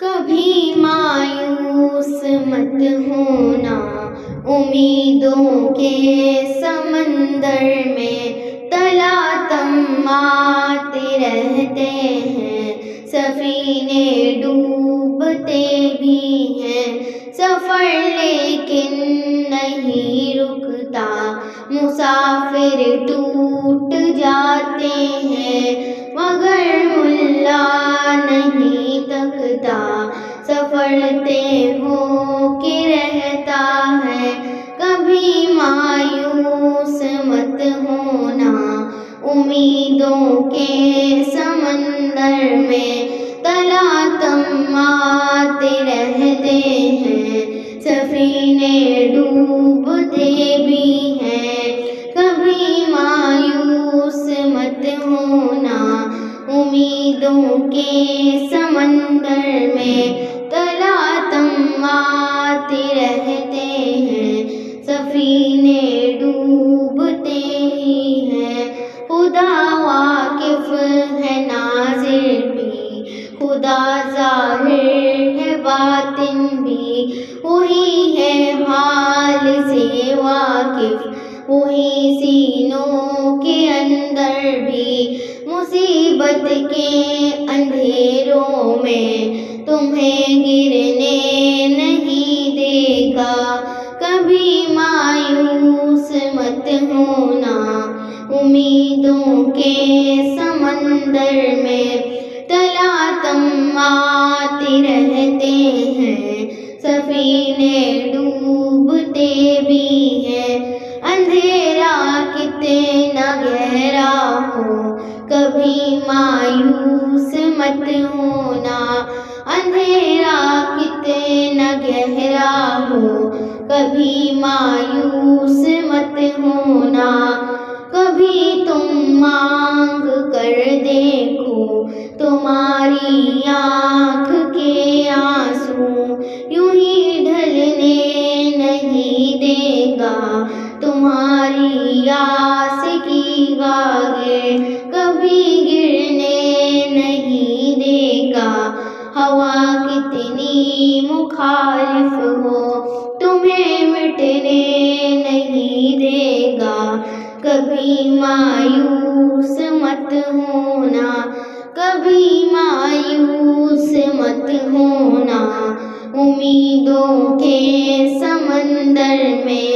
کبھی مایوس مت ہونا، امیدوں کے سمندر میں تلاتم آتے رہتے ہیں، سفینے ڈوبتے بھی ہیں، سفر لیکن نہیں رکتا، مسافر ٹوٹ جاتے ہیں مگر ملا نہیں تھکتا، سفر طے ہو کے رہتا ہے، کبھی مایوس مت ہونا، امیدوں کے سمندر میں تلاتم آتے رہتے ہیں، سفینے ڈوبتے بھی ہیں، کبھی مایوس مت ہونا، امیدوں کے سمندر میں تلاتم آتے رہتے ہیں، سفینے ڈوبتے ہی ہیں، خدا واقف ہے ناظر بھی، خدا ظاہر ہے باطن بھی، وہی ہے حال سے واقف، وہی سینوں کے اندر بھی، مصیبت کے اندھیروں میں تمہیں گرنے نہیں دے گا، کبھی مایوس مت ہونا، امیدوں کے سمندر میں تلاتم آتے رہتے ہیں، سفینے ڈوبتے بھی ہیں، اندھیرا کتنا گہرا ہو کبھی مایوس مت ہونا، اندھیرا کتنا گہرا ہو کبھی مایوس مت ہونا، کبھی تم مانگ کر دیکھو تمہاری آنکھ کے آنسو، یوں ہی ڈھلنے نہیں دے گا تمہاری آس کی گاگر، کبھی گرنے نہیں دے گا، ہوا کتنی مخالف ہو تمہیں مٹنے نہیں دے گا، کبھی مایوس مت ہونا، کبھی مایوس مت ہونا، امیدوں کے سمندر میں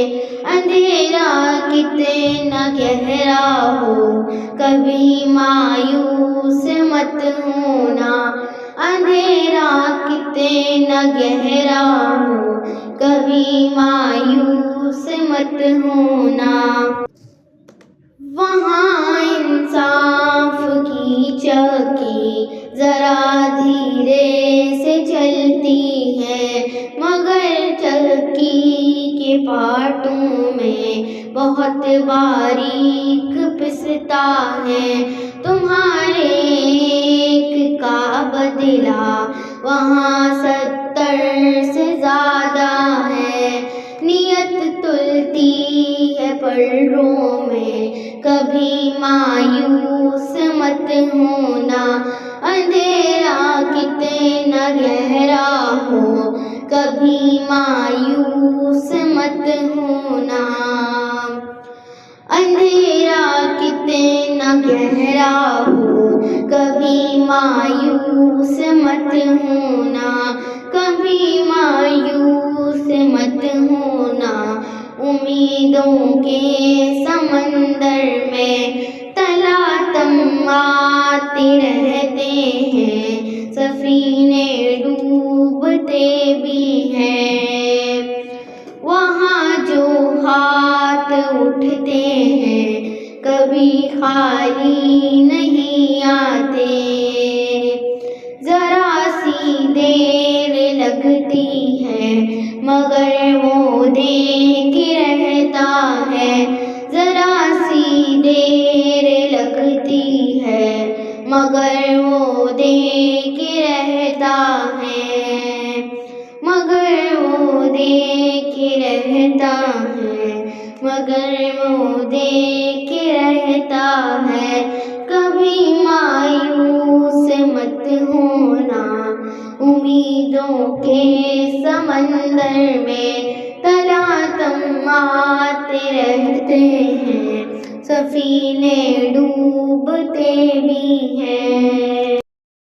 اندھیرا کتنا گہرا ہو کبھی مایوس مت ہونا، اندھیرا کتنا گہرا ہو کبھی مایوس مت ہونا، وہاں انصاف کی چکی ذرا دھیرے سے چلتی ہے، مگر چکی کے پارٹوں میں بہت باریک پستا ہے، تمہارے ایک کا بدلہ وہاں 70 سے زیادہ ہے، نیت تلتی ہے پلوں میں کبھی مایوس مت ہونا، اندھیرا کتنا گہرا ہو کبھی مایوس مت ہونا، اندھیرا کتنا گہرا ہو کبھی مایوس مت ہونا، کبھی مایوس مت ہونا، امیدوں کے سمندر میں تلاتم آتے رہتے ہیں، سفینے ڈوبتے بھی ہیں، وہاں جو ہاتھ اٹھتے ہیں کبھی خالی نہیں آتے، ذرا سی دیر لگتی ہے مگر وہ دیکھ رہتا ہے، ذرا سی دیر لگتی ہے مگر وہ دیکھ رہتا ہے، مگر وہ دیکھ رہتا ہے، مگر وہ دیکھ رہتا ہے، کبھی مایوس مت ہونا، امید امیدوں کے سمندر میں تلاتم آتے رہتے ہیں، سفینے ڈوبتے بھی ہیں،